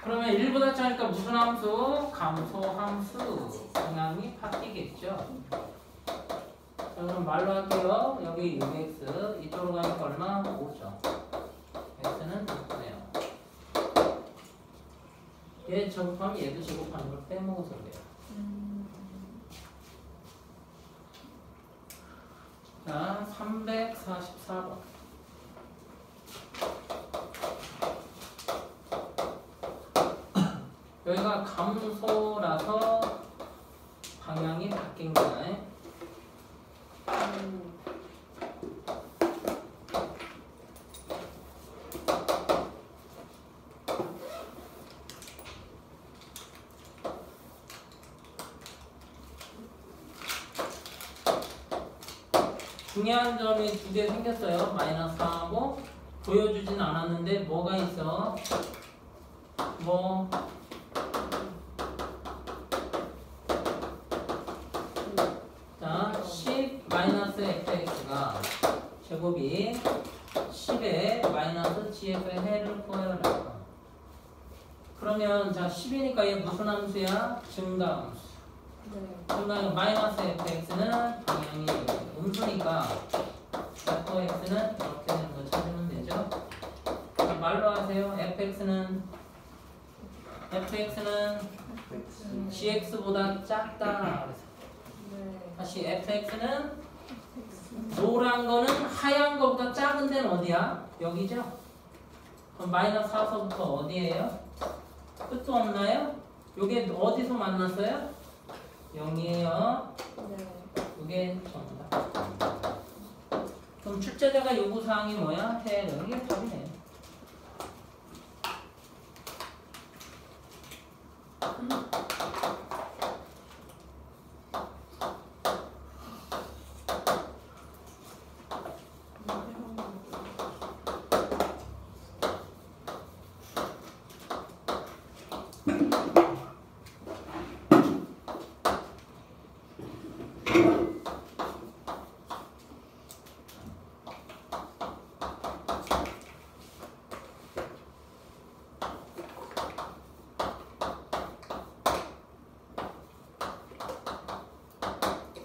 그러면 1보다 작으니까 무슨 함수? 감소함수. 방향이 바뀌겠죠. 자, 그럼 말로 할게요. 여기 6x 이쪽으로 가니까 얼마? 5죠. x는 6네요. 얘 제곱하면 얘도 제곱하는 걸 빼먹어서 그래요. 자, 344번. 여기가 감소라서 방향이 바뀐 거네. 중요한 점이 두 개 생겼어요. 마이너스 4하고 보여주진 않았는데 뭐가 있어? 뭐 자, 10 마이너스 fx가 제곱이 10에 마이너스 gf의 해를 구하여라. 그러면 자 10이니까 얘 무슨 함수야? 증가함수. 증가함수 마이너스 fx는 방향이 음수니까 fx는 이렇게 되는 거 찾으면 되죠. 자, 말로 하세요. fx는 gx보다 작다. 다시 fx는 노란 거는 하얀 거보다 작은 데는 어디야? 여기죠? 그럼 마이너스 4서부터 어디예요? 끝도 없나요? 요게 어디서 만났어요? 0이에요. 요게 정답. 그럼 출제자가 요구사항이 뭐야? 해를. 이게 답이네.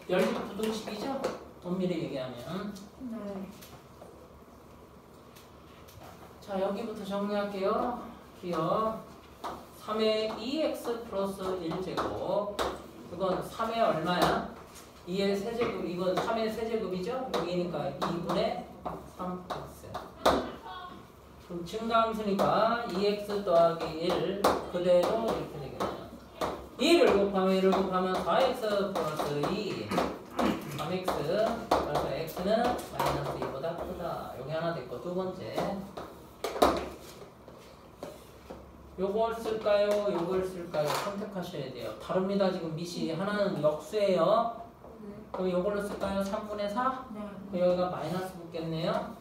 연립 부등식이죠? 엄밀히 얘기하면. 자, 여기부터 정리할게요. 기억 3의 2x 플러스 1제곱. 이건 3의 얼마야? 2의 세제곱. 이건 3의 세제곱이죠? 여기니까 2분의 3x. 그럼 증가함수니까 2x 더하기 1 그대로 이렇게 되겠네요. 2를 곱하면 1을 곱하면 4x 플러스 2 3x. 그래서 x는 마이너스 2보다 크다. 여기 하나 됐고, 두 번째 요걸 쓸까요? 요걸 쓸까요? 선택하셔야 돼요. 다릅니다. 지금 미시 하나는 역수예요. 그럼 요걸로 쓸까요? 3분의 4? 그럼 여기가 마이너스 붙겠네요.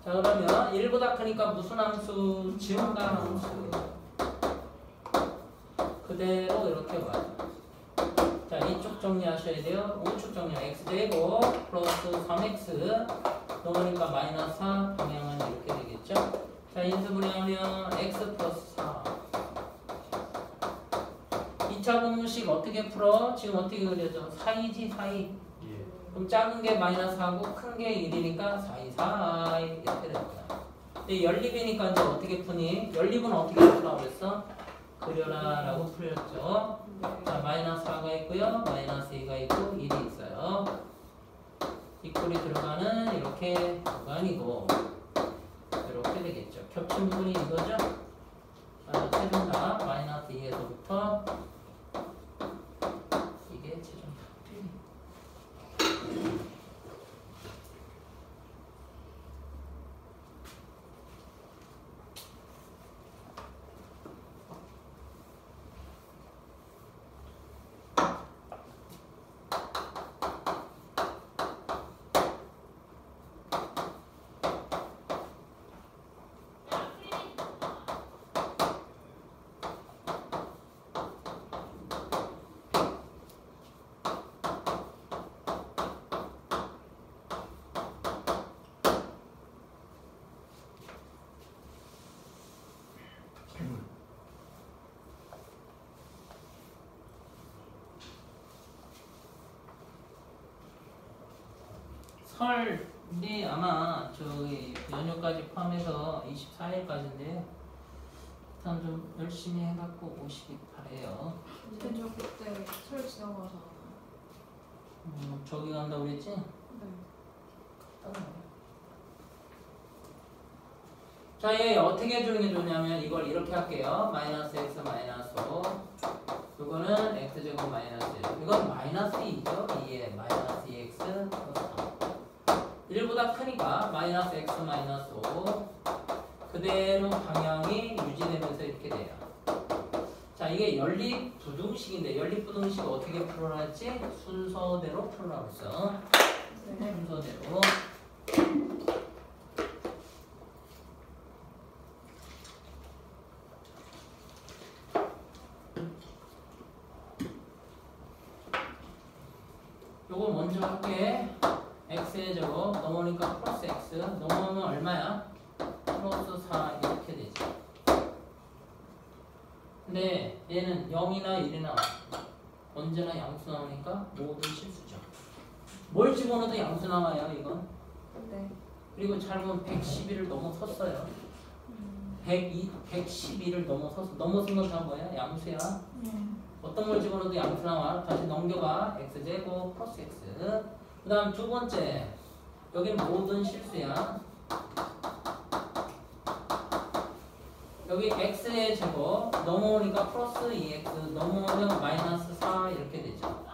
자, 그러면 1보다 크니까 무슨 함수? 증가함수. 그대로 이렇게 와요. 자, 이쪽 정리하셔야 돼요. 우측 정리. x제곱 플러스 3x 넣으니까 마이너스 4 방향은 이렇게 되겠죠. 자, 인수분해하면 x 플러스 4. 2차 분무식 어떻게 풀어? 지금 어떻게 그려져? 사이지 사이. 그럼 작은 게 마이너스 4고 큰 게 1이니까 사이 사이 이렇게 됩니다. 근데 연립이니까 이제 어떻게 푸니? 연립은 어떻게 풀라고 그랬어? 그려라 라고 풀렸죠. 자, 마이너스 4가 있고요. 마이너스 2가 있고 1이 있어요. 이꼴이 들어가는 이렇게 구간이고 이렇게 되겠죠. 겹친 부분이 이거죠. 최종답 마이너스 2에서부터 이게 최종답. 설이 아마 저기 연휴까지 포함해서 24일까지인데요. 일단 좀 열심히 해갖고 오시기 바래요. 근데 저 그때 설 지나고 나서 저기 간다고 그랬지? 네. 자, 얘 어떻게 해주는 게 좋냐면 이걸 이렇게 할게요. 마이너스 x 마이너스 5. 이거는 x제곱 마이너스 1. 이건 마이너스 2죠. 2에 마이너스 2x 플러스 3. 1보다 크니까 마이너스 x 마이너스 5. 그대로 방향이 유지되면서 이렇게 돼요. 자, 이게 연립부등식인데 연립부등식 어떻게 풀어놨지? 순서대로 풀어라고 했어. 네. 순서대로. 요거 먼저 할게. x의 제곱 넘어오니까 플러스 x 넘어오면 얼마야? 플러스 4 이렇게 되지. 근데 얘는 0이나 1이나 언제나 양수 나오니까 모든 실수죠. 뭘 집어넣어도 양수 나와요 이건. 네. 그리고 잘 보면 111을 넘어섰어요. 112를 넘어선 건 다 뭐야? 양수야. 어떤 걸 집어넣어도 양수 나와. 다시 넘겨봐. x제곱 플러스 x. 그 다음 두 번째. 여긴 모든 실수야. 여기 x의 제곱 넘어오니까 플러스 2x 넘어오면 마이너스 4 이렇게 되죠.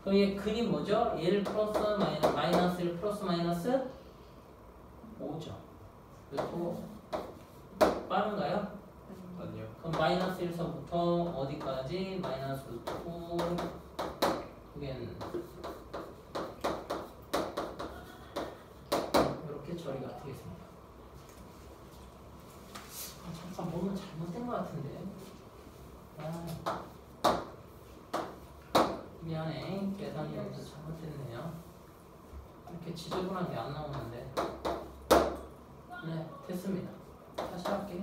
그럼 얘 근이 뭐죠? 1 플러스 마이너스 1 플러스 마이너스 5죠. 그리고 빠른가요? 아니요. 그럼 마이너스 1서부터 어디까지? 마이너스 2 그게 이렇게 처리가 되겠습니다. 잠깐 보면 잘못된 것 같은데. 미안해. 계산이 여기서 잘못됐네요. 이렇게 지저분하게 안 나오는데. 네, 됐습니다. 다시 할게요.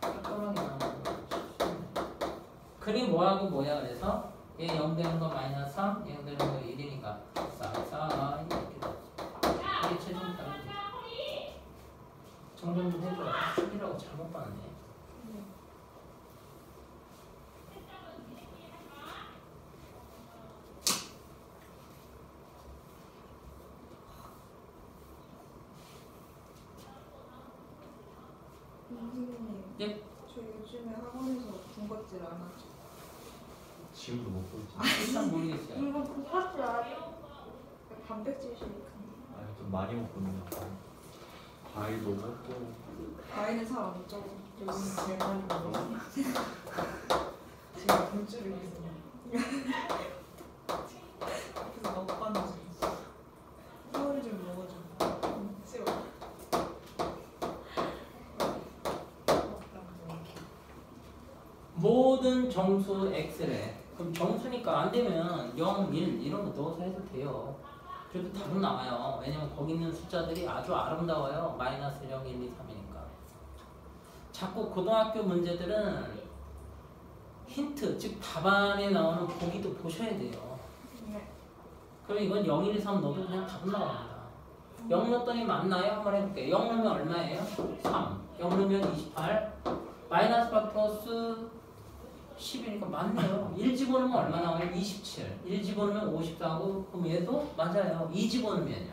깔끔하게 나오는 거. 근이 뭐하고 뭐야 그래서 얘 0 되는 거 마이너스 3, 얘 0 되는 거 1이니까 4 이렇게 돼. 이게 최종 답이지. 정정 좀 해줘요. 3이라고 잘못 봤네. 선생님. 예? 저 요즘에 학원에서 군것질 안 하죠. 지금도 먹고 있지. 일단 모르겠어요. 이거 군것질 아니에요? 단백질 쉐이크. 아니 좀 많이 먹거든요. 과일도 먹고. 아이는 살 안 쪄. 요즘 제일 많이 먹어. 제가 굶주리고 있어요. 앞에서 먹방을 좀. 서울 좀 먹어줘. 싫어. 모든 정수 x래. 그럼 정수니까 안 되면 0, 1 이런 거 넣어서 해도 돼요. 그래도 답은 나와요. 왜냐면 거기 있는 숫자들이 아주 아름다워요. 마이너스 0, 1, 2, 3이니까. 자꾸 고등학교 문제들은 힌트, 즉 답안에 나오는 보기도 보셔야 돼요. 네. 그럼 이건 0, 1, 2, 3 넣어도 그냥 답은 나옵니다. 0 넣었더니 맞나요? 한번 해볼게요. 0 넣으면 얼마예요? 3. 0 넣으면 28. 마이너스 8 플러스 10이니까 맞네요. 1 집어넣으면 얼마 나와요? 27. 1 집어넣으면 54고 그럼 얘도 맞아요. 2 집어넣으면요.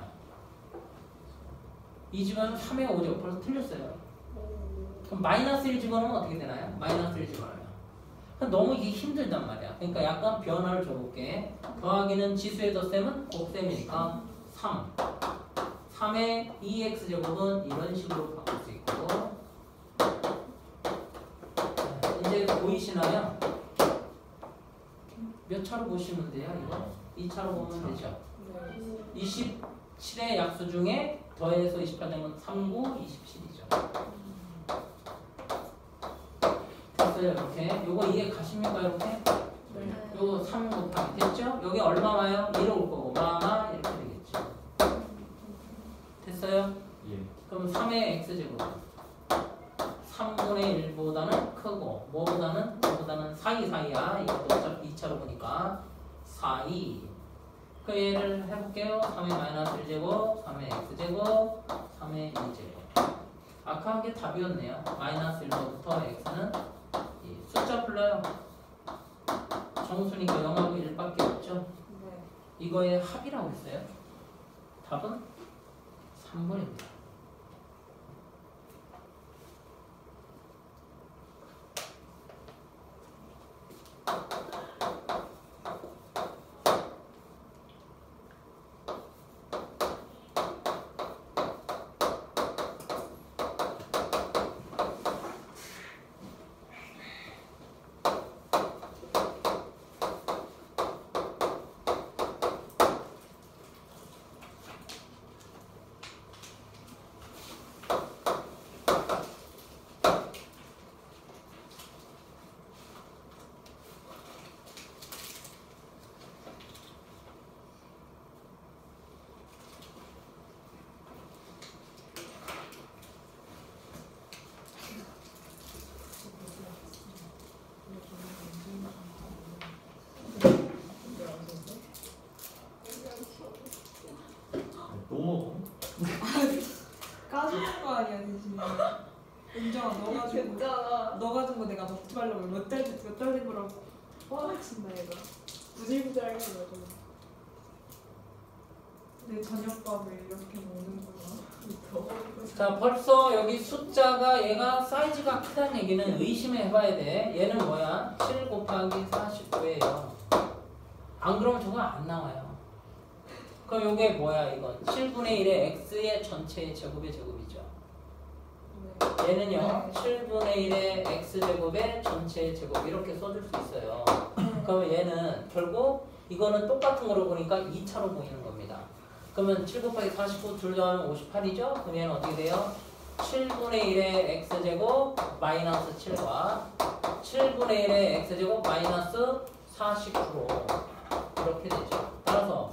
2 집어넣으면 3에 5죠. 벌써 틀렸어요. 그럼 마이너스 1 집어넣으면 어떻게 되나요? 마이너스 1 집어넣으면. 너무 이게 힘들단 말이야. 그러니까 약간 변화를 줘볼게. 더하기는 지수의 덧셈은 곱셈이니까 3. 3의 2x제곱은 이런 식으로 바꿀 수 있고 이제 보이시나요? 몇 차로 보시면 돼요? 이거? 2차로 보면 되죠. 27의 약수 중에 더해서 28 되면 3, 9, 27이죠. 됐어요 이렇게. 요거 이해 가십니까 이렇게? 네. 요거 3 곱하기 됐죠? 여기 얼마 와요? 1 올 거고 마마 이렇게 되겠죠. 됐어요? 예. 그럼 3의 x제곱 3분의 1보다는 크고 뭐보다는 4이 사이야. 이것도 어차피 2차로 보니까 4이 그 얘를 해볼게요. 3의 마이너스 1제곱, 3의 x제곱, 3의 2제곱. 아까 한 게 답이었네요. 마이너스 1로부터 x는 이 숫자 불러요. 정수니까 0하고 1밖에 없죠. 네. 이거의 합이라고 했어요. 답은 3번입니다. 또 먹어? 까주는 거 아니야 대신에. 은정아 너가 준 거. 괜찮아. 너가 준 거 내가 먹지 말라고 몇달 된 거라고 뻔하친다 얘가. 부질부질하게 해가지고. 내 저녁밥을 이렇게 먹는구나. 자, 벌써 여기 숫자가 얘가 사이즈가 크다는 얘기는 의심해 봐야 돼. 얘는 뭐야? 7 곱하기 49예요. 안 그러면 저거 안 나와요. 그럼 요게 뭐야 이건? 7분의 1의 x의 전체의 제곱의 제곱이죠. 얘는요. 네. 7분의 1의 x제곱의 전체의 제곱 이렇게 써줄 수 있어요. 그러면 얘는 결국 이거는 똑같은 거로 보니까 2차로 보이는 겁니다. 그러면 7 곱하기 49 둘 더하면 58이죠? 그럼 얘는 어떻게 돼요? 7분의 1의 x제곱 마이너스 7과 7분의 1의 x제곱 마이너스 49 이렇게 되죠. 따라서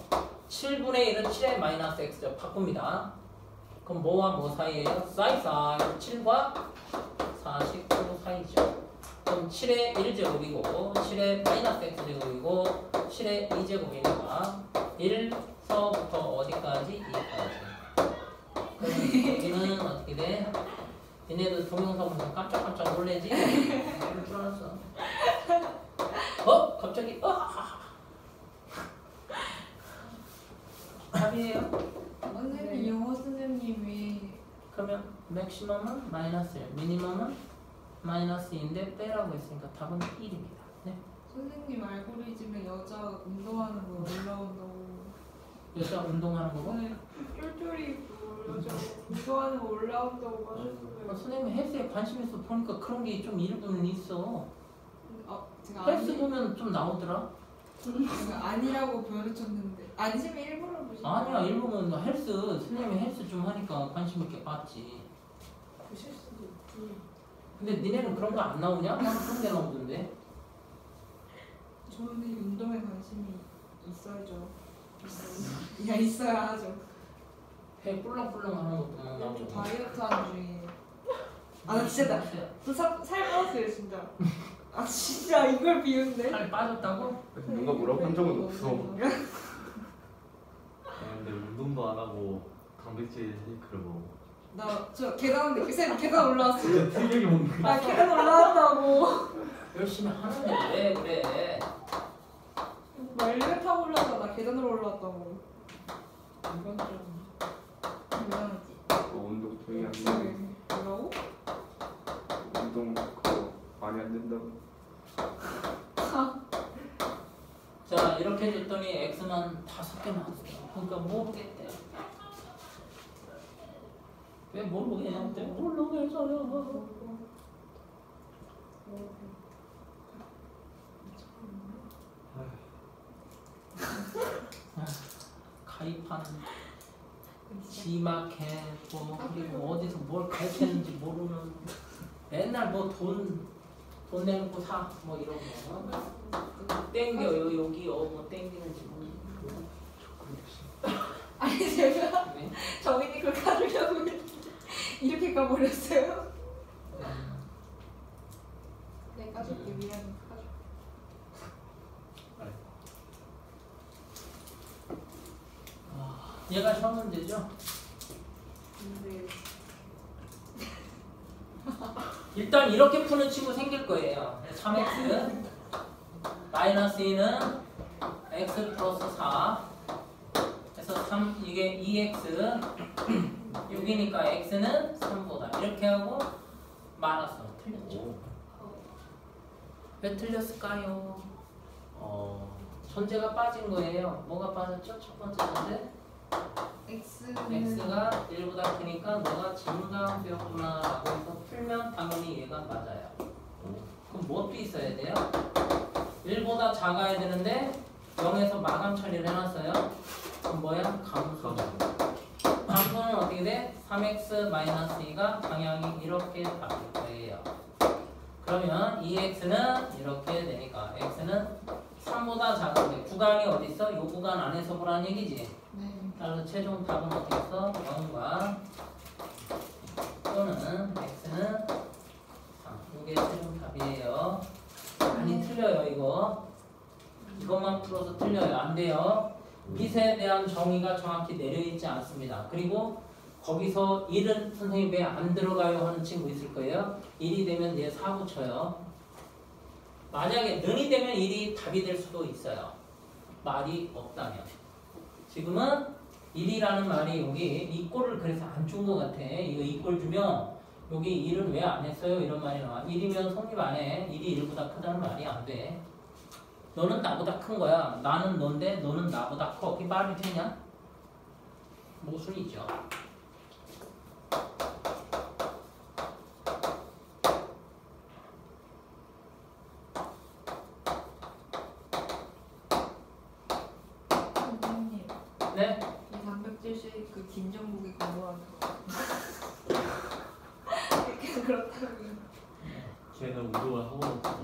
7분의 1은 7의 마이너스 x제곱 바꿉니다. 그럼 뭐와 뭐 사이에요? 사이 7과 49 사이죠. 그럼 7의 1제곱이고 7의 마이너스 x제곱이고 7의 2제곱이니까 1서부터 어디까지? 2까지. 그럼 여기는 어떻게 돼? 얘네들 동영상 보면 깜짝깜짝 놀래지? 이럴 줄 알았어. 갑자기 답이에요. 선생님 영어 선생님이 그러면 맥시멈은 마이너스 1, 미니멈은 마이너스 2인데 빼라고 했으니까 답은 1입니다. 네. 선생님 알고리즘에 여자 운동하는 거 올라온다고. 여자 운동하는 거고? 네. 쫄쫄이 입고 여자 운동하는 거 올라온다고 하셨어요. 선생님 헬스에 관심 있어 보니까 그런 게 좀 일부는 있어. 제가 헬스 보면 좀 나오더라. 제가 아니라고 보여줬는데 아니시면 일부러 보시는 아니야, 일부는 헬스 선생님이 헬스 좀 하니까 관심 있게 봤지. 보실 수도 있지. 근데 니네는 그런 거 안 나오냐? 난 그런 게 나오던데. 저는 운동에 관심이 있어야죠. 야 있어야 하죠. 배 뿔렁뿔렁 하는 것도 막 좀 나오고. 다이어트 하는 중이에요. 나 진짜 살 빠졌어요 진짜. 진짜 이걸 비운데? 살 빠졌다고? 누가 뭐라고 한 적은 없어. 근데 운동도 안 하고 단백질 쉐이크를 먹어. 저 계단 계단 올라왔어. 진짜 틀리게 먹는 거야. 계단 올라왔다고. 열심히 하는데 왜 그래? 엘리베이터 타고 올라왔다. 나 계단으로 올라왔다고. 이건 좀 대단하지. 운동 되게 안 되네. 뭐라고? 운동 그거 많이 안 된다고. 자, 이렇게 해줬더니 x만 5개 나왔어요. 그러니까 모르겠대. 왜 모르겠는데? 모르겠어요. 가입하는 지마켓 그리고 어디서 뭘 가입했는지 모르는 맨날 뭐 돈 내놓고 사 뭐 이런 거 땡겨 여기 뭐 땡기는지 모르는 아니 제가 네? 정인이 그걸 가주려고 했는데 이렇게 가버렸어요. 네 까줄게 미안해 까줘. 얘가 시험 문제죠? 근데 일단 이렇게 푸는 친구 생길 거예요. 3x 마이너스 2는 x 플러스 4 그래서 3 이게 2x 6이니까 x는 3보다 이렇게 하고 말았어. 틀렸죠? 왜 틀렸을까요? 천재가 빠진 거예요. 뭐가 빠졌죠? 첫 번째 천재? x는 x가 1보다 크니까 너가 증가되었구나 라고 해서 풀면 당연히 얘가 맞아요. 그럼 무엇도 있어야 돼요? 1보다 작아야 되는데 0에서 마감 처리를 해놨어요. 그럼 뭐야? 감소. 감소는 어떻게 돼? 3x-2가 방향이 이렇게 바뀔 거예요. 그러면 2x는 이렇게 되니까 x는 3보다 작은데 구간이 어디 있어? 요 구간 안에서 보라는 얘기지. 네. 따라서 최종 답은 어떻게 했어? 0과 또는 x는 3. 이게 최종 답이에요. 많이 틀려요 이거. 이것만 풀어서 틀려요. 안 돼요. 빛에 대한 정의가 정확히 내려있지 않습니다. 그리고 거기서 1은 선생님 왜 안 들어가요 하는 친구 있을 거예요. 1이 되면 얘 사고 쳐요. 만약에 는이 되면 1이 답이 될 수도 있어요. 말이 없다면. 지금은 1이라는 말이 여기 이 꼴을 그래서 안 준 것 같아. 이거 이 꼴 주면 여기 1은 왜 안 했어요? 이런 말이 나와. 1이면 성립 안 해. 1이 1보다 크다는 말이 안 돼. 너는 나보다 큰 거야. 나는 넌데 너는 나보다 커. 그게 말이 되냐? 모순이죠. 선생님 네? 이 단백질 쉐이크 김정국이 공부하는 거 이렇게 그렇다고요. 쟤는 운동을 하고 있어.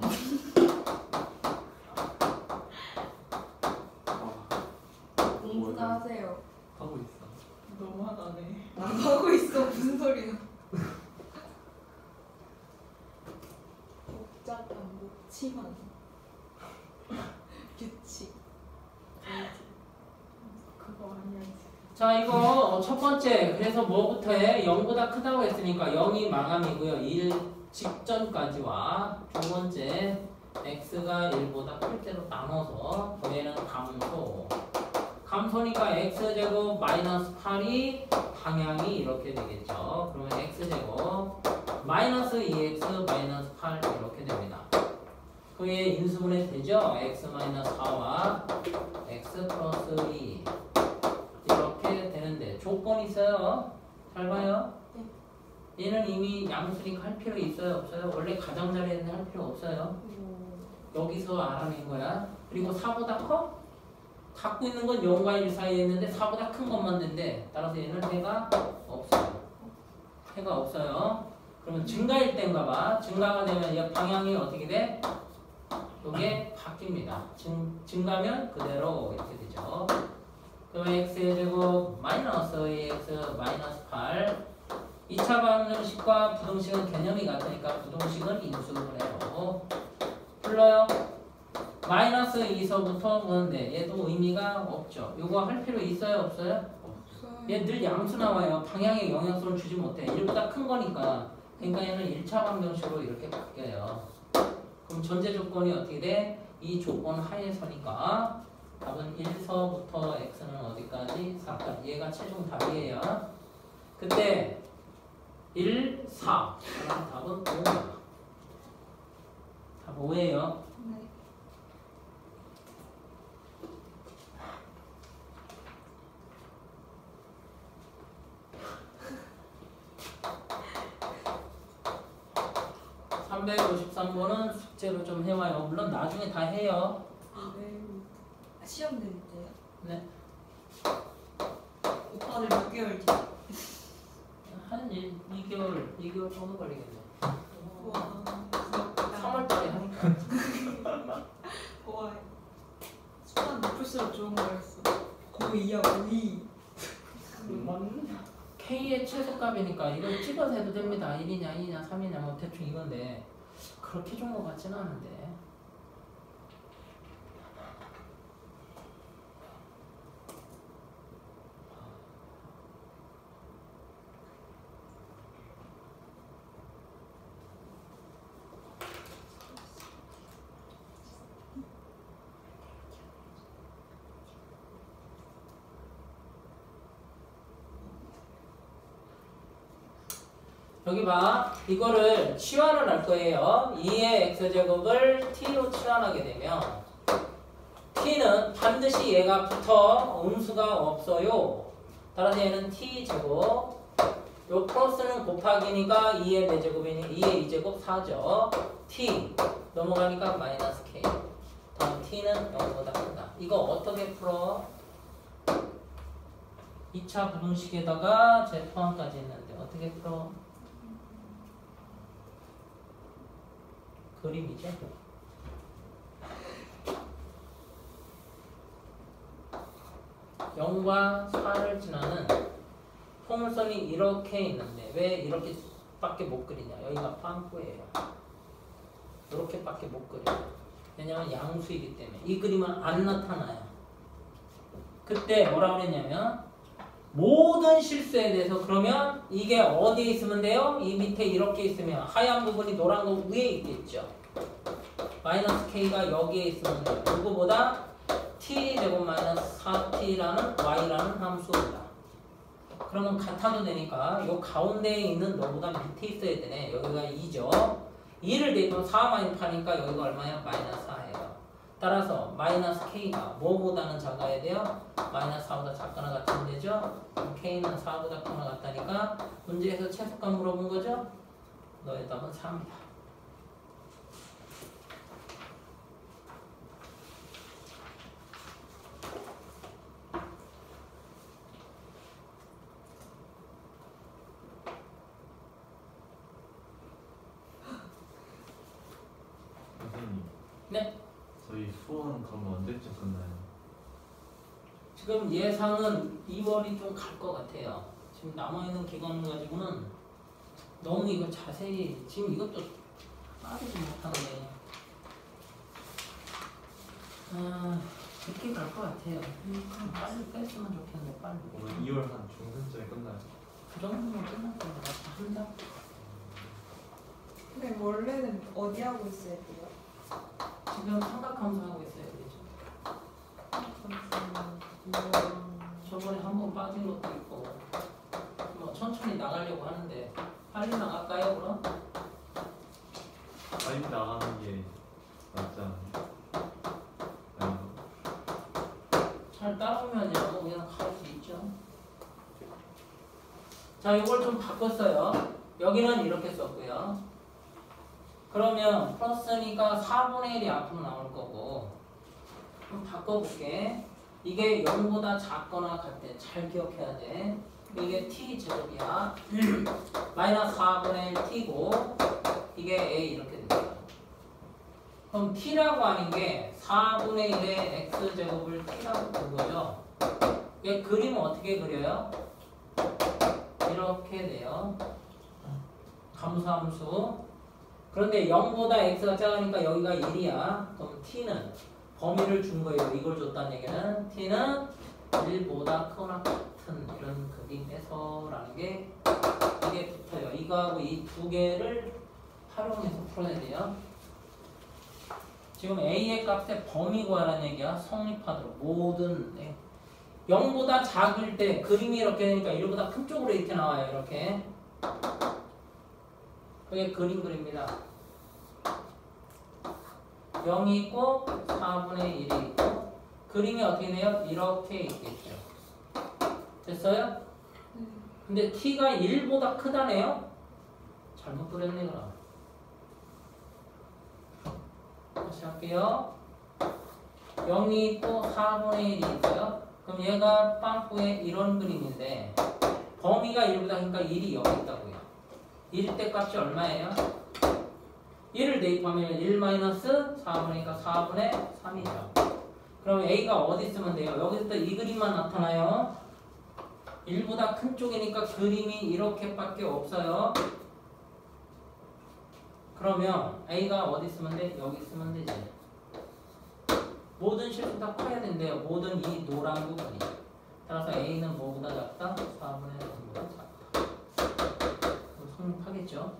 공부나 하세요. 하고 있어. 너무하다네. 나도 하고 있어. 무슨 소리야? 복잡한 복치만 규칙. 그거 아니야지. 자 이거 첫 번째 그래서 뭐부터 해? 0보다 크다고 했으니까 0이 마감이고요. 1 직전까지와 두 번째 x가 1보다 클 때로 나눠서 얘는 감소. 감소니까 x제곱 마이너스 8이 방향이 이렇게 되겠죠. 그러면 x제곱 마이너스 2x 마이너스 8 이렇게 됩니다. 그에 인수분해 되죠? x 마이너스 4와 x 플러스 2 이렇게 되는데 조건이 있어요. 잘 봐요. 얘는 이미 양수니까 할 필요 있어요? 없어요? 원래 가장자리에는 할 필요 없어요. 여기서 알아낸 거야. 그리고 4보다 커? 갖고 있는 건 0과 1 사이에 있는데 4보다 큰 것만 된대. 따라서 얘는 해가 없어요. 해가 없어요. 그러면 증가일 때인가 봐. 증가가 되면 얘 방향이 어떻게 돼? 이게 바뀝니다. 증가면 그대로 이렇게 되죠. 그러면 x제곱 마이너스 2x 마이너스 8 2차 방정식과 부동식은 개념이 같으니까 부동식은 인수분해로 불러요. 마이너스 2서부터 보는데 얘도 의미가 없죠. 이거 할 필요 있어요? 없어요? 없어요. 얘 늘 양수 나와요. 방향에 영향성을 주지 못해. 1보다 큰 거니까. 그러니까 얘는 1차 방정식으로 이렇게 바뀌어요. 그럼 전제 조건이 어떻게 돼? 이 조건 하에서니까 답은 1서부터 x는 어디까지? 4까지. 얘가 최종 답이에요. 그때 1, 4. 그럼 답은 5야. 답 5예요. 네. (353번은) 숙제로 좀 해와요. 물론 나중에 다 해요. 네. 시험 드릴 때요? 네. 오빠들 몇 개월 뒤? 한 2개월 정도 걸리겠네. 와. 3월달에 하니까. 와. 수단 높을수록 좋은 거였어. 고2야 고2. K의 최소값이니까 이걸 찍어서 해도 됩니다. 1이냐 2냐 3이냐 뭐 대충 이건데 그렇게 좋은 것 같지는 않은데. 여기 봐. 이거를 치환을 할 거예요. 2의 x제곱을 t로 치환하게 되면 t는 반드시 얘가 붙어 음수가 없어요. 따라서 얘는 t제곱. 요 플러스는 곱하기니까 2의 4제곱이니 2의 2제곱 4죠. t 넘어가니까 마이너스 k. 다음 t는 0보다 크다. 이거 어떻게 풀어? 2차 부등식에다가 제 포함까지 있는데 어떻게 풀어? 그림이죠. (0과 4를 지나는) 포물선이 이렇게 있는데 왜 이렇게밖에 못 그리냐? 여기가 빵꾸예요. 이렇게밖에 못 그려. 왜냐면 양수이기 때문에 이 그림은 안 나타나요. 그때 뭐라 그랬냐면 모든 실수에 대해서 그러면 이게 어디에 있으면 돼요? 이 밑에 이렇게 있으면 하얀 부분이 노란 거 위에 있겠죠. 마이너스 k가 여기에 있으면 돼요. 누구보다 t제곱 마이너스 4t라는 y라는 함수입니다. 그러면 같아도 되니까 이 가운데에 있는 너보다 밑에 있어야 되네. 여기가 2죠. 2를 대입하면 4 마이너스 8이니까 여기가 얼마예요? 마이너스 4예요. 따라서 마이너스 k가 뭐보다는 작아야 돼요? 마이너스 4보다 작거나 같으면 되죠? k는 4보다 크거나 같다니까 문제에서 최소값 물어본 거죠? 너의 답은 4입니다. 선생님, 네? 저희 수원 그럼 언제쯤 끝나요? 지금 예상은 2월이 좀 갈 것 같아요. 지금 남아있는 기간 가지고는 너무 이거 자세히 지금 이것도 빠지지 못하는데 늦게 갈 것 같아요. 빨리 뺐으면 좋겠는데 빨리. 오늘 2월 한 중순쯤에 끝나요. 그 정도면 끝날 것 같아. 한 달? 근데 원래는 어디 하고 있어야 돼요? 지금 삼각함수 하고 있어요. 저번에 한 번 빠진 것도 있고 뭐 천천히 나가려고 하는데 빨리 나갈까요 그럼? 빨리 나가는 게 낫지 않아요? 아닌가? 잘 따라오면요 그냥 갈 수 있죠. 자 이걸 좀 바꿨어요. 여기는 이렇게 썼고요. 그러면 플러스니까 4분의 1이 앞으로 나올 거고 좀 바꿔볼게. 이게 0보다 작거나 같대. 잘 기억해야 돼. 이게 t제곱이야. 마이너스 4분의 1 t고 이게 a 이렇게 됩니다. 그럼 t라고 하는 게 4분의 1의 x제곱을 t라고 본 거죠. 이 그림은 어떻게 그려요? 이렇게 돼요. 감수함수. 그런데 0보다 x가 작으니까 여기가 1이야. 그럼 t는 범위를 준 거예요. 이걸 줬다는 얘기는 t는 1보다 크거나 같은 이런 그림에서라는 게 이게 붙어요. 이거하고 이 두 개를 활용해서 풀어야 돼요. 지금 a의 값의 범위 구하라는 얘기야. 성립하도록 모든 0보다 작을 때 그림이 이렇게 되니까 1보다 큰 쪽으로 이렇게 나와요. 이렇게 그게 그림 그립니다. 0이 있고 4분의 1이 있고 그림이 어떻게 돼요? 이렇게 있겠죠. 됐어요? 근데 t가 1보다 크다네요? 잘못 그렸네 그럼. 다시 할게요. 0이 있고 4분의 1이 있어요. 그럼 얘가 빵꾸의 이런 그림인데 범위가 1보다 그러니까 1이 여기 있다고요. 1일 때 값이 얼마예요? 1을 대입하면 1-4분의니까 4분의 3이죠. 그럼 a가 어디 있으면 돼요? 여기서 이 그림만 나타나요. 1보다 큰 쪽이니까 그림이 이렇게밖에 없어요. 그러면 a가 어디 있으면 돼? 여기 있으면 되지. 모든 실수 다 커야 된대요. 모든 이 노란 부분이. 따라서 a는 뭐보다 작다? 4분의 3보다 작다. 성립하겠죠?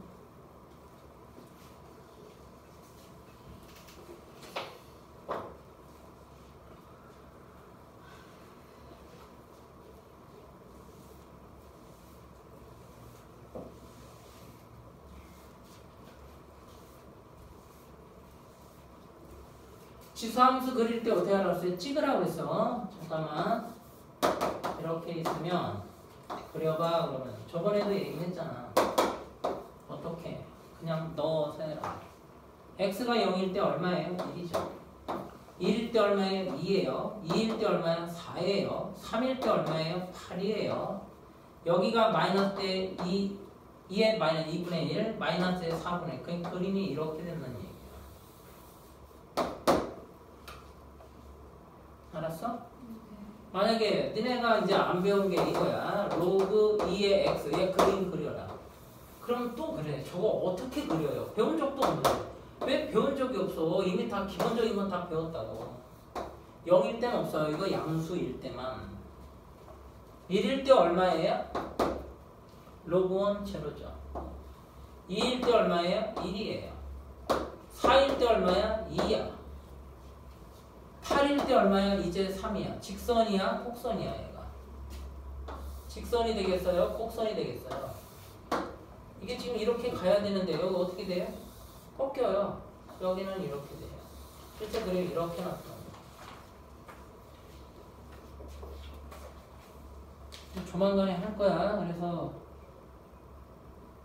지수함수 그릴 때 어떻게 하라고 했어요? 찍으라고 했어. 잠깐만. 이렇게 있으면 그려봐 그러면 저번에도 얘기했잖아. 어떻게? 그냥 넣어서 해라. x가 0일 때 얼마예요? 1이죠. 1일 때 얼마예요? 2예요. 2일 때 얼마예요? 4예요. 3일 때 얼마예요? 8이에요. 여기가 마이너스 때 2에 마이너스 2분의 1, 마이너스에 4분의 1. 그러니까 그림이 이렇게 된다는 얘기야. 알았어? 만약에 니네가 이제 안 배운 게 이거야. 로그 2의 x, 얘 그림 그려라. 그럼 또 그래. 저거 어떻게 그려요? 배운 적도 없는데. 왜 배운 적이 없어? 이미 다 기본적인 건 다 배웠다고. 0일 때는 없어요. 이거 양수일 때만. 1일 때 얼마예요? 로그 1 제로죠. 2일 때 얼마예요? 1이에요. 4일 때 얼마야? 2야. 8일 때 얼마야? 이제 3이야. 직선이야? 곡선이야 얘가. 직선이 되겠어요? 곡선이 되겠어요? 이게 지금 이렇게 가야 되는데 여기 어떻게 돼요? 꺾여요. 여기는 이렇게 돼요. 실제 그림 이렇게 나타납니다. 조만간에 할 거야. 그래서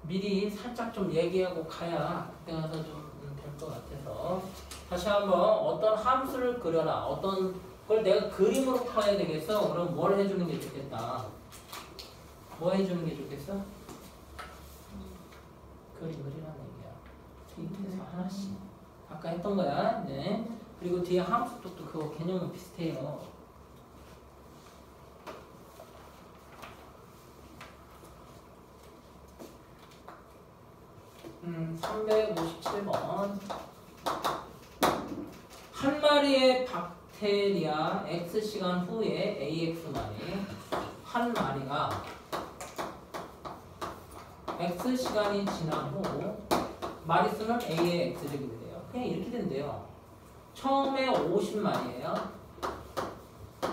미리 살짝 좀 얘기하고 가야 그때 가서 좀 될 것 같아서 다시 한번 어떤 함수를 그려라. 어떤 걸 내가 그림으로 풀어야 되겠어. 그럼 뭘 해주는 게 좋겠다. 뭐 해주는 게 좋겠어? 그림 그리라는 얘기야. 뒤에서 하나씩 아까 했던 거야. 네. 그리고 뒤에 함수도 그거 개념은 비슷해요. 357번. 한 마리의 박테리아 X시간 후에 AX만이 한 마리가 X시간이 지난 후 마리수는 A의 X제곱이 돼요. 그냥 이렇게 된대요. 처음에 50마리예요.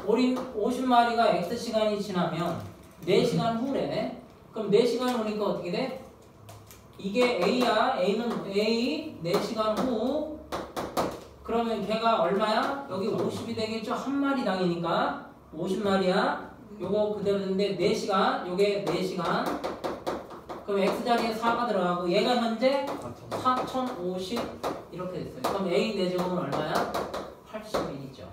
50마리가 X시간이 지나면 4시간 후래. 그럼 4시간 후니까 어떻게 돼? 이게 A야. A는 A 4시간 후. 그러면 걔가 얼마야? 여기 50이 되겠죠? 한 마리당이니까 50마리야. 요거 그대로 되는데 4시간. 요게 4시간. 그럼 X자리에 4가 들어가고 얘가 현재 4050 이렇게 됐어요. 그럼 A 4제곱은 얼마야? 81이죠.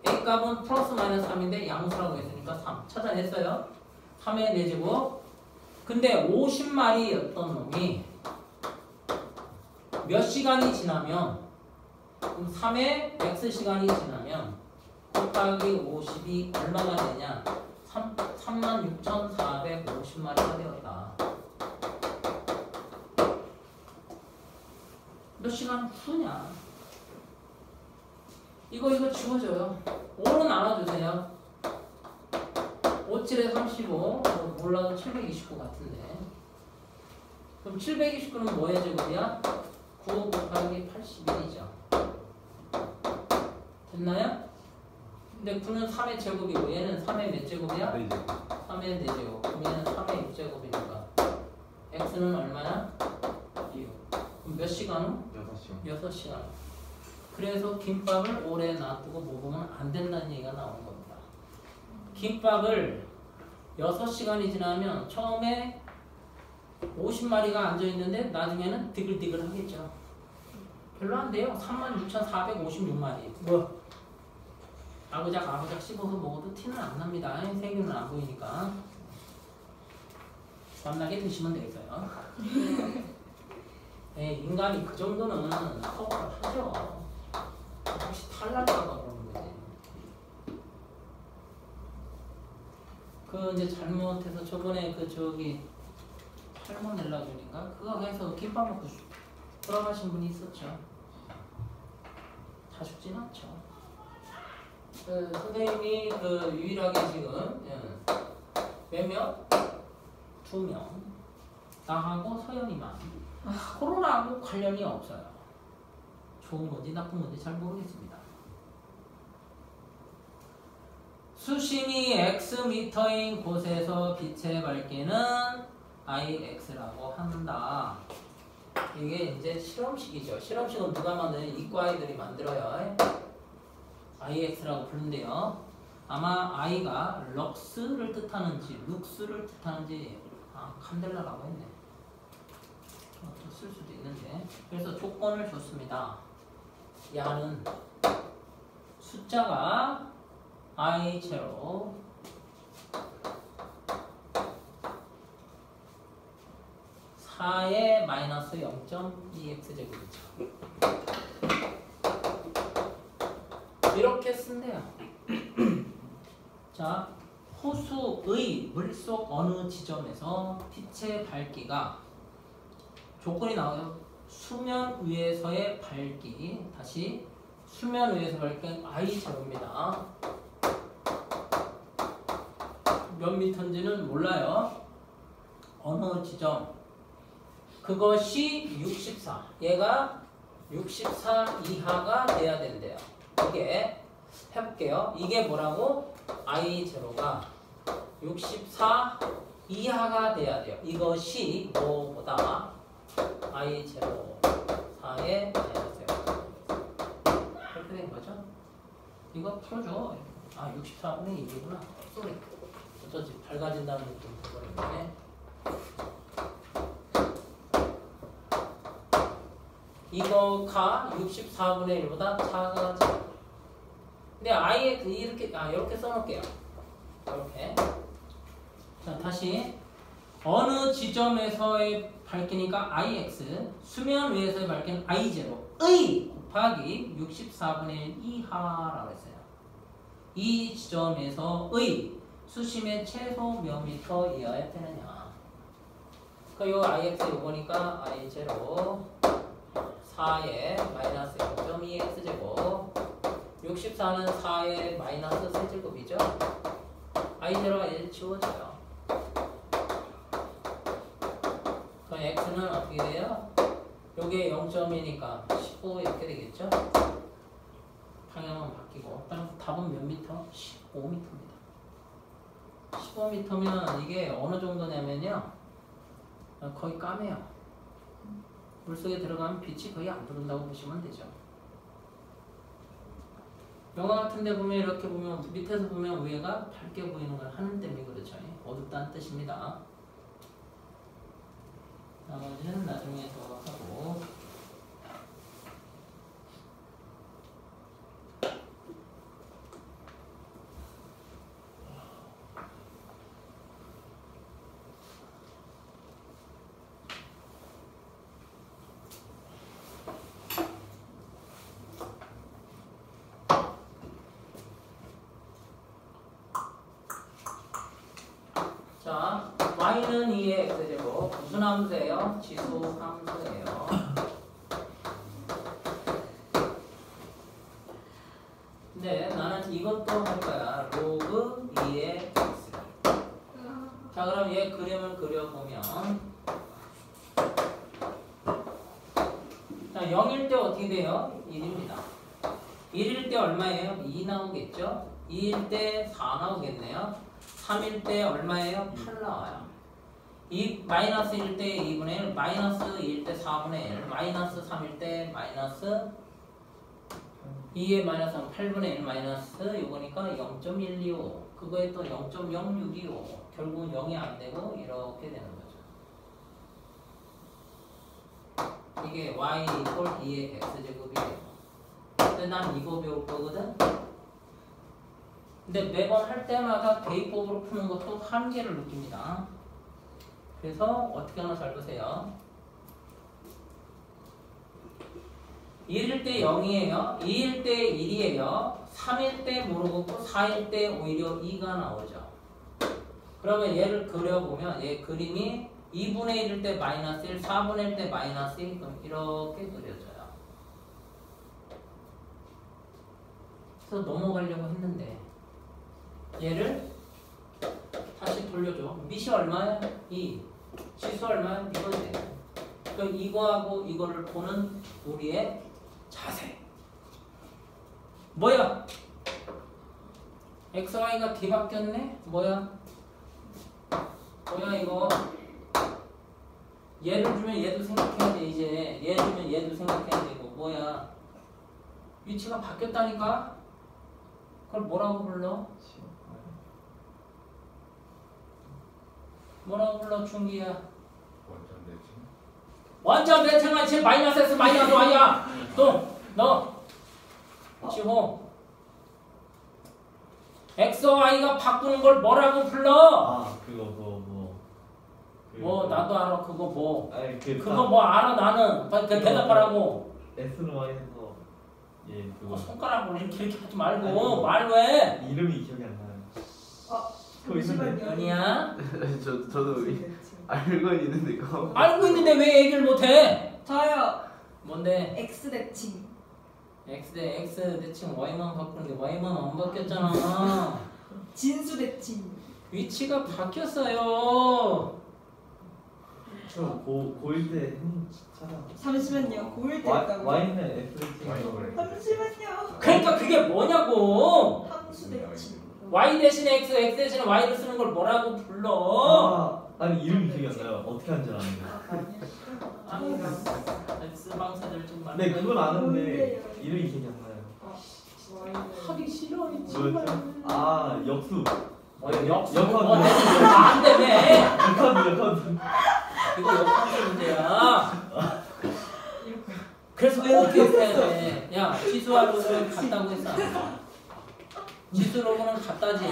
A 값은 플러스 마이너스 3인데 양수라고 했으니까 3 찾아냈어요. 3의 4제곱. 근데 50마리였던 놈이 몇 시간이 지나면 그럼 3의 X시간이 지나면 곱하기 50이 얼마가 되냐? 36,450마리가 되었다. 몇 시간 후냐? 이거 지워져요. 5로 나눠주세요. 57에 35 몰라도 729 같은데. 그럼 729는 뭐의 제곱이야? 9 곱하기 81이죠. 됐나요? 근데 9는 3의 제곱이고 얘는 3의 몇 제곱이야? 3의 4제곱. 그럼 얘는 3의 6제곱이니까 x는 얼마야? 6. 그럼 몇 시간 후? 6시간. 그래서 김밥을 오래 놔두고 먹으면 안 된다는 얘기가 나오는 겁니다. 김밥을 6시간이 지나면 처음에 50마리가 앉아있는데 나중에는 디글디글 하겠죠. 별로 안 돼요. 36,456마리. 뭐? 아부작 씹어서 먹어도 티는 안 납니다. 세균은 안 보이니까. 만나게 드시면 되겠어요. 네, 인간이 그 정도는 커버를 하죠. 혹시 탈날까봐 그러는 거지. 그 이제 잘못해서 저번에 살모넬라균인가? 그거 해서 김밥 먹고 돌아가신 분이 있었죠. 다 죽진 않죠. 선생님이 유일하게 지금 몇 명? 2명. 나하고 서연이만. 코로나하고 관련이 없어요. 좋은 건지 나쁜 건지 잘 모르겠습니다. 수심이 X미터인 곳에서 빛의 밝기는 IX라고 한다. 이게 이제 실험식이죠. 실험식은 누가 만드냐? 이과 아이들이 만들어요. IX라고 부른대요. 아마 I가 럭스를 뜻하는지 룩스를 뜻하는지 칸델라라고 했네. 또 쓸 수도 있는데. 그래서 조건을 줬습니다. 야는 숫자가 I 제로 4의 마이너스 0.2x제곱이죠. 이렇게 쓴대요. 자, 호수의 물속 어느 지점에서 빛의 밝기가 조건이 나와요. 수면 위에서의 밝기, 다시 수면 위에서 밝기는 I 제로입니다. 몇 미터인지는 몰라요. 어느 지점, 그것이 64, 얘가 64 이하가 돼야 된대요. 이게 해볼게요. 이게 뭐라고? I0가 64 이하가 돼야 돼요. 이것이 뭐보다 I0 4의 마이너스 0. 그렇게 된 거죠. 이거 풀어줘. 64분의 1이구나. 쏘리. 어쩌지 밝아진다는 느낌 들어버리네. 이거가 64분의 1보다 작아져. 근데 아예 이렇게 써놓을게요. 이렇게. 자, 다시 어느 지점에서의 밝기니까 IX, 수면 위에서의 밝기는 I0의 곱하기 64분의 1 이하라고 했어요. 이 지점에서의 수심의 최소 몇 미터 이하에 되느냐. 요 IX 요거니까 I0 4의 마이너스 0.2x제곱 64는 4의 마이너스 세제곱이죠. I0가 이제 지워져요. 그럼 x는 어떻게 돼요? 요게 0.2니까 15 이렇게 되겠죠? 방향은 바뀌고 답은 몇 미터? 15m입니다. 15m면 이게 어느 정도냐면요, 거의 까매요. 물속에 들어가면 빛이 거의 안 들어온다고 보시면 되죠. 영화 같은 데 보면 이렇게 보면 밑에서 보면 위에가 밝게 보이는 걸 하늘댐이 그렇죠. 어둡다는 뜻입니다. 나머지는 나중에 더 하고. 자, y는 2의 x제곱. 무슨 함수예요? 지수 함수예요. 근데 나는 이것도 할 거야. 로그 2의 x. 자, 그럼 얘 그림을 그려보면, 자, 0일 때 어떻게 돼요? 1입니다. 1일 때 얼마예요? 2 나오겠죠? 2일 때 4 나오겠네요. 3일 때 얼마예요? 8 나와요. 마이너스 1일 때 2분의 1, 마이너스 2일 때 4분의 1, 마이너스 3일 때 마이너스 2의 마이너스 8분의 1 마이너스 요거니까 0.125, 그거에 또 0.0625, 결국은 0이 안 되고 이렇게 되는 거죠. 이게 y 이퀄 2의 x제곱이에요. 근데 난 이거 배울 거거든. 근데 매번 할 때마다 대입법으로 푸는 것도 한계를 느낍니다. 그래서 어떻게 하나 잘 보세요. 1일 때 0이에요. 2일 때 1이에요. 3일 때 모르겠고 4일 때 오히려 2가 나오죠. 그러면 얘를 그려보면 얘 그림이 2분의 1일 때 마이너스 1, 4분의 1 때 마이너스 1, 이렇게 그려져요. 그래서 넘어가려고 했는데 얘를 다시 돌려줘. 밑이 얼마야? 2. 지수 얼마야? 이거지. 그럼 이거하고 이거를 보는 우리의 자세. 뭐야? XY가 뒤바뀌었네? 뭐야? 뭐야 이거? 얘를 주면 얘도 생각해야 돼. 이제 얘 주면 얘도 생각해야 되고. 뭐야? 위치가 바뀌었다니까? 그걸 뭐라고 불러? 뭐라고 불러 준기야? 원점 대칭. 원점 대칭은 지금 마이너스 S 마이너스 Y야. 또 너 지호 X, Y가 바꾸는 걸 뭐라고 불러? 아 그거 뭐 나도 알아 그거 뭐 아니 그거 뭐 알아 나는 그 대답하라고. S는 Y에서 예 그거 그거 손가락으로 이렇게 하지 말고 아이고. 말 왜? 이름이 기억이 안 나요. 그거 있는데. 연이야? 저도 알고 있는데 그거 알고 있는데 왜 얘기를 못해? 저요. 뭔데? X 대칭. X 대 X 대칭 Y만 바꾸는데 Y만 안 바뀌었잖아. 진수 대칭. 위치가 바뀌었어요. 저 고1 때 형 찾아. 잠시만요. 고1 때 했다고. Y는 F 대칭. 잠시만요. 그러니까 그게 뭐냐고. 함수 대칭. Y 대신에 X, X 대신에 Y를 쓰는 걸 뭐라고 불러? 아니 이름이 기억이 안 나요. 어떻게 하는지 아는데. X 방사들 좀 말해. 네 그건 아는데 이름이 기억이 안 나요. 하기 싫어 뭐였죠? 정말. 아 역수. 역수. 역학이요. 안 되네. 역학이. 이거 역학의 문제야. 그래서 왜 어떻게 해야 돼? 야, 지수와 로그는 같다고 했어. 지수 로그는 같다지.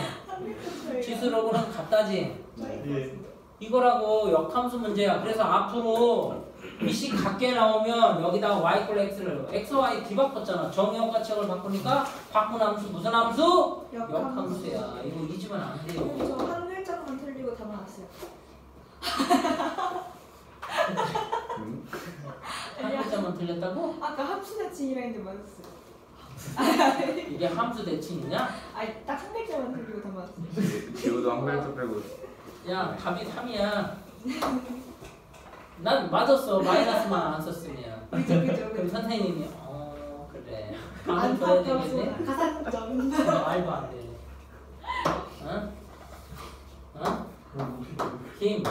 지수 로그는 같다지. 예. 이거라고 역함수 문제야. 그래서 앞으로 이식 같게 나오면 여기다가 y 꼴 x를 x, y 뒤바꿨잖아. 정의역가책을 바꾸니까 바꾼 함수 무슨 함수? 역함수야. 이거 잊으면 안 돼요. 저 한 글자만 틀리고 다 나왔어요. 한 글자만 틀렸다고? 아까 함수 대칭이라 했는데 맞았어요. 이게 함수 대칭이냐? 아니 딱 한 글자만 틀리고 다 맞았어요. 지호도 한 글자 빼고 야, 답이 3이야. 난 맞았어. 마이너스만 안 썼으면. 그죠 그럼 선생님이 그래. 방금 줘야 안타까워서 되겠네. 가산점. 말도 안 돼. 어? 어? 김,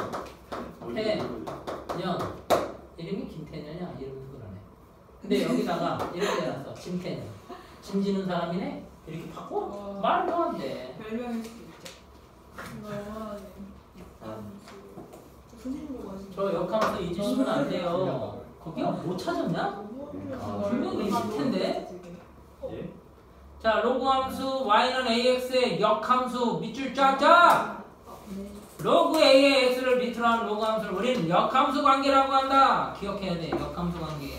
태, 년. 이름이 김태년이야. 이름이 그러네. 근데 여기다가 이렇게 해놨어. 김태년. 짐 지는 사람이네? 이렇게 바꿔? 말도 안 돼. 별명일 수도 있죠. 선생님 보고 하시는 저 역함수 잊으시면 안 돼요. 거기가 못 찾았냐? 분명히 있을 텐데. 예? 자, 로그 함수 y는 ax의 역함수 밑줄 쫙쫙. 로그 a의 x를 밑으로 하는 로그 함수를 우리는 역함수 관계라고 한다. 기억해야 돼. 역함수 관계.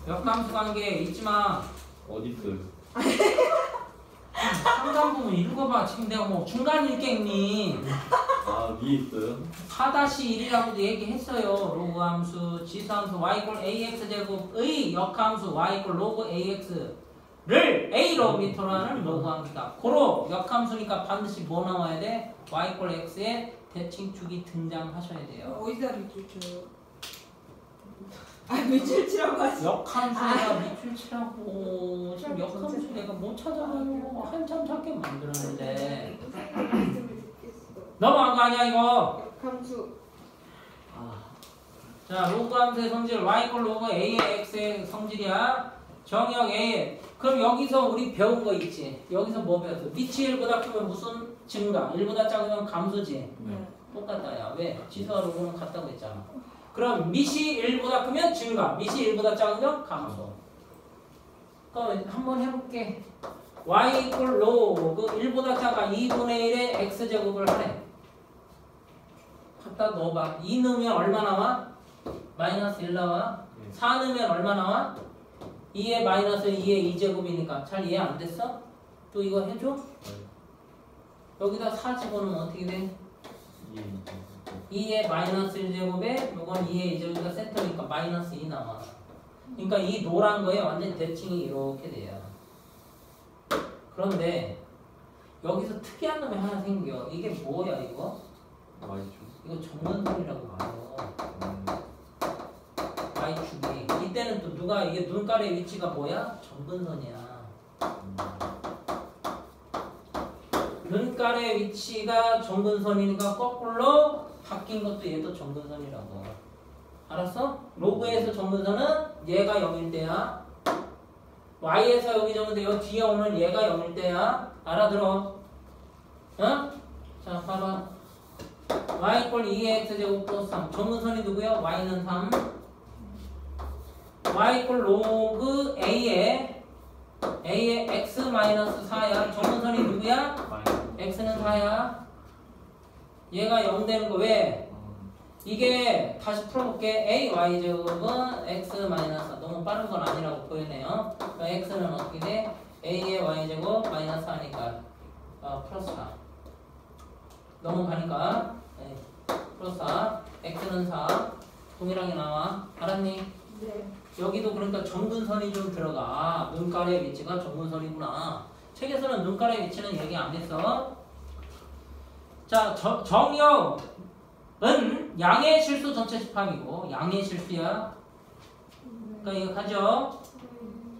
역함수 관계 잊지 마. 어디 있어요? 상단 부분 읽어봐. 지금 내가 뭐 중간 읽겠니? 아 위에 있어요? 4-1이라고도 얘기했어요. 로그 함수, 지수함수 y 꼴 ax 제곱의 역함수 y 꼴 로그 ax를 a로 밑으로 하는 로그 함수다. 고로 역함수니까 반드시 뭐 나와야 돼? y 꼴 x의 대칭축이 등장하셔야 돼요. 어디다 밑줄 쳐요? 아 밑줄 치라고 하시. 역함수가 밑줄 치라고. 지금 역함수 내가 못 찾아가지고 한참 찾게 만들었는데 넘어간 거 아니야 이거? 함수. 자, 로그 함수의 성질 y 꼴 로그 a의 x의 성질이야. 정역 a. 그럼 여기서 우리 배운 거 있지? 여기서 뭐 배웠어? 밑이 1보다 크면 무슨 증가? 1보다 작으면 감소지? 네. 똑같다 야. 왜? 지수와 로그는 같다고 했잖아. 그럼 밑이 1보다 크면 증가, 밑이 1보다 작으면 감소. 그럼 한번 해볼게. y 꼴 로그 1보다 작아 2분의 1의 x제곱을 하래. 갖다 넣어봐. 2 넣으면 얼마 나와? 마이너스 1 나와. 4 넣으면 얼마 나와? 2의 마이너스 2의 2제곱이니까 잘 이해 안 됐어? 또 이거 해줘? 여기다 4 집어넣으면 어떻게 돼? 2의 마이너스 1제곱에 요건 2의 2제곱이니까 센터니까 마이너스 2 나와. 그러니까 이 노란 거에 완전 대칭이 이렇게 돼요. 그런데 여기서 특이한 놈이 하나 생겨. 이게 뭐야 이거? 이거 정근선이라고 봐요. Y축이. 이때는 또 누가 이게 눈깔의 위치가 뭐야? 정근선이야. 눈깔의 위치가 정근선이니까 거꾸로 바뀐 것도 얘도 정근선이라고. 알았어? 로그에서 정근선은 얘가 0일 때야. y에서 여기 정도 요 뒤에 오는 얘가 0일 때야. 알아들어? 응? 자, 봐봐. y = 2x제곱 플러스 3. 정근선이 누구야? y는 3. y = 로그 a에 x-4야. 정근선이 누구야? x는 4야. 얘가 0 되는 거 왜? 이게 다시 풀어볼게. a y제곱은 x-4. 너무 빠른 건 아니라고 보이네요. 그러니까 x는 어떻게 돼? a의 y제곱 마이너스 4니까 플러스 4. 넘어가니까 네. 플러스 4. x는 4. 동일하게 나와. 알았니? 네. 여기도 그러니까 정근선이 좀 들어가. 아, 눈가리의 위치가 정근선이구나. 책에서는 눈가리의 위치는 얘기 안 했어. 자, 정역은 양의 실수 전체 집합이고 양의 실수야. 그러니까 이거 가죠.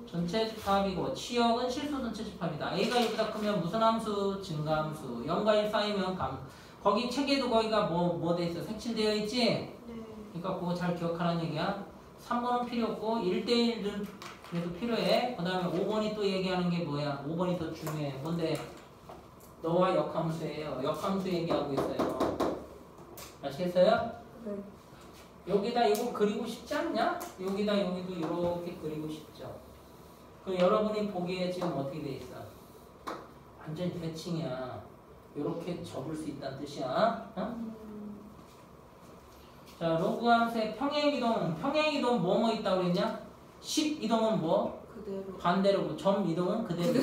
전체 집합이고 치역은 실수 전체 집합이다. a가 1보다 크면 무슨 함수? 증가함수. 0과 1 사이면 거기 책에도 거기가 뭐 돼 있어? 색칠되어 있지? 네. 그러니까 그거 잘 기억하라는 얘기야. 3번은 필요 없고 1대1은 그래도 필요해. 그 다음에 5번이 또 얘기하는 게 뭐야? 5번이 더 중요해. 뭔데? 너와 역함수예요. 역함수 얘기하고 있어요. 아시겠어요? 네. 여기다 이거 그리고 싶지 않냐? 여기다 여기도 이렇게 그리고 싶죠. 그럼 여러분이 보기에 지금 어떻게 돼 있어? 완전 대칭이야. 이렇게 접을 수 있다는 뜻이야. 어? 자, 로그 함수의 평행이동 뭐뭐 있다고 그랬냐? 10이동은 뭐? 그대로. 반대로. 점 이동은 그대로.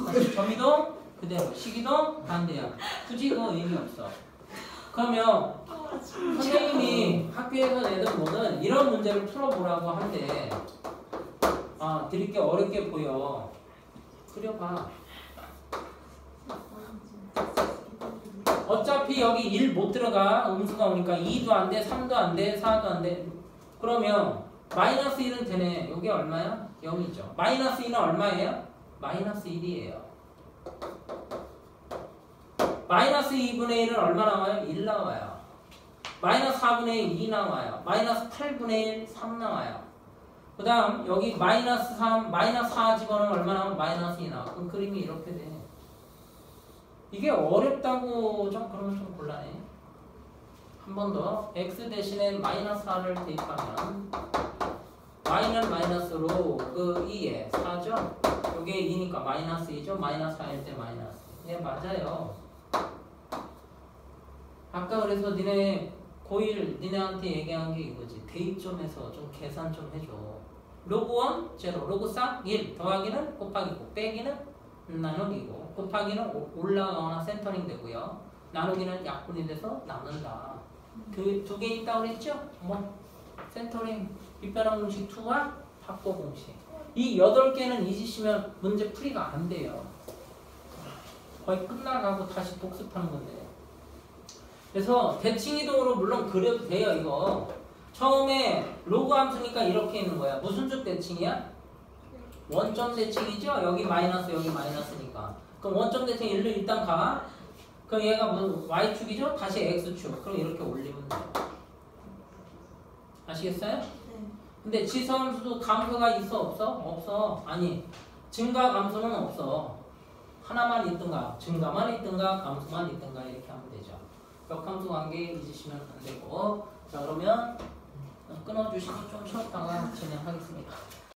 다시 점 이동 그대로. 식이동 반대야. 굳이 그거 의미 없어. 그러면 선생님이 학교에서 내던 뭐는 이런 문제를 풀어보라고 한대. 아, 드릴게 어렵게 보여. 그려봐. 어차피 여기 1 못 들어가. 음수가 오니까 2도 안 돼, 3도 안 돼, 4도 안 돼. 그러면 마이너스 1은 되네. 여기 얼마야? 0이죠. 마이너스 2는 얼마예요? 마이너스 1이에요. 마이너스 2분의 1은 얼마 나와요? 1 나와요. 마이너스 4분의 1, 2 나와요. 마이너스 8분의 1, 3 나와요. 그 다음 여기 마이너스 3, 마이너스 4 집어넣으면 얼마 나오면 마이너스 2 나와. 그럼 그림이 이렇게 돼. 이게 어렵다고 좀 그러면 좀 곤란해. 한 번 더. x 대신에 마이너스 4를 대입하면 y는 마이너스로 그 2에 4죠? 요게 2니까 마이너스 2죠? 마이너스 4일 때 마이너스. 예, 맞아요. 아까 그래서 니네 고1 니네한테 얘기한 게 이거지. 대입 좀 해서 좀 계산 좀 해줘. 로그 1, 제로, 로그 3, 1 더하기는 곱하기고 빼기는 나누기고 곱하기는 올라가거나 센터링 되고요. 나누기는 약분이 돼서 나눈다. 그 두 개 있다고 그랬죠? 뭐 센터링, 빗변환 공식 2와 확보 공식. 이 8개는 잊으시면 문제 풀이가 안 돼요. 거의 끝나가고 다시 복습하는 건데. 그래서 대칭이동으로 물론 그려도 돼요. 이거 처음에 로그 함수니까 이렇게 있는 거야. 무슨 쪽 대칭이야? 원점 대칭이죠? 여기 마이너스 여기 마이너스니까. 그럼 원점 대칭 일단 가. 그럼 얘가 무슨 y축이죠? 다시 x축. 그럼 이렇게 올리면 돼요. 아시겠어요? 네. 근데 지수함수도 감수가 있어 없어? 없어. 아니 증가 감수는 없어. 하나만 있든가 증가만 있든가 감수만 있든가 이렇게 하면 되죠. 역함수 관계 잊으시면 안 되고. 자, 그러면 끊어주시고 좀 쉬었다가 진행하겠습니다.